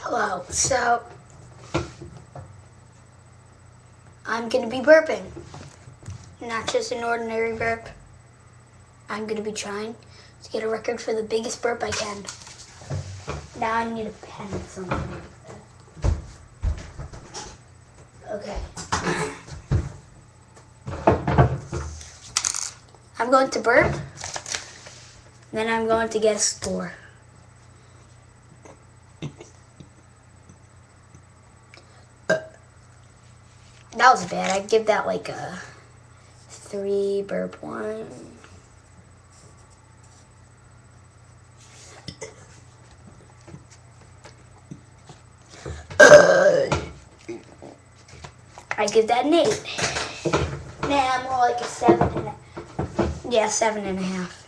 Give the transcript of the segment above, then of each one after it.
Hello, so I'm going to be burping. Not just an ordinary burp. I'm going to be trying to get a record for the biggest burp I can. Now I need a pen or something like that. Okay. I'm going to burp, then I'm going to get a score. That was bad. I'd give that like a 3 burp 1. I'd give that an 8. Nah, more like a 7. Yeah, 7.5.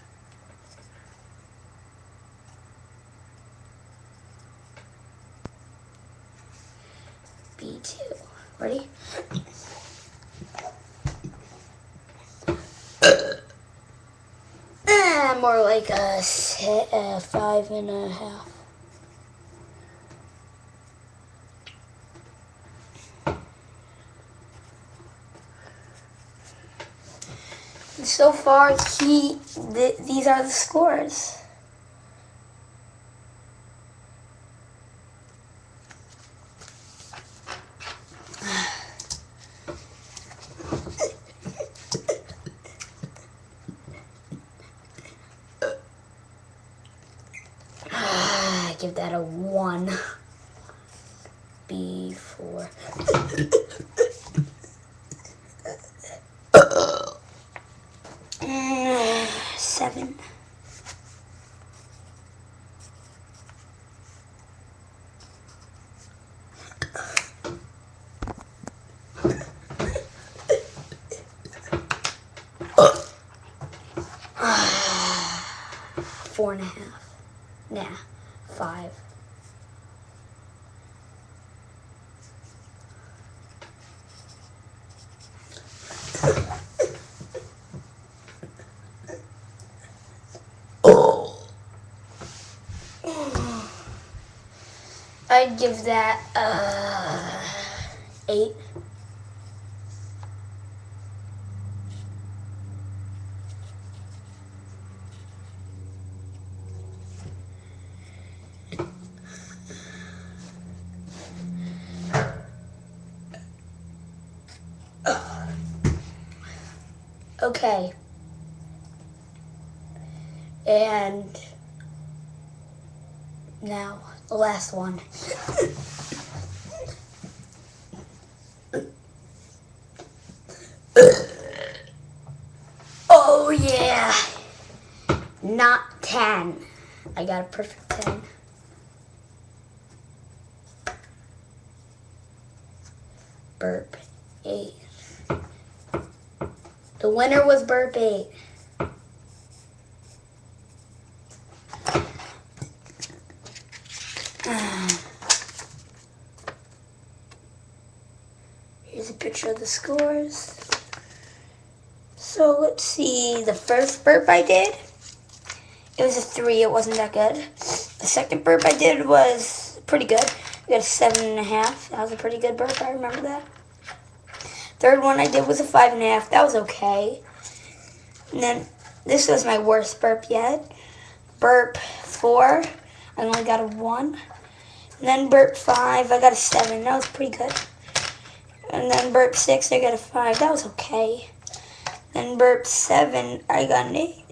B2. Ready? More like a 5.5. So far, these are the scores. I give that a 1. B4. 7. Four and a half. Nah, 5. I'd give that 8. Okay. And now the last one. Oh yeah. Not 10. I got a perfect 10. Burp 8. The winner was burp 8. Here's a picture of the scores. So let's see, the first burp I did, it was a 3, it wasn't that good. The second burp I did was pretty good. I got a 7.5, that was a pretty good burp, I remember that. Third one I did was a 5.5, that was okay. And then this was my worst burp yet. Burp 4, I only got a 1. And then burp 5, I got a 7, that was pretty good. And then burp 6, I got a 5, that was okay. Then burp 7, I got an 8.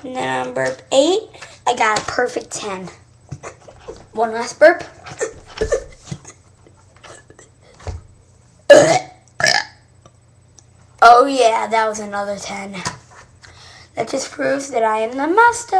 And then on burp 8, I got a perfect 10. One last burp. Oh yeah, that was another 10. That just proves that I am the master.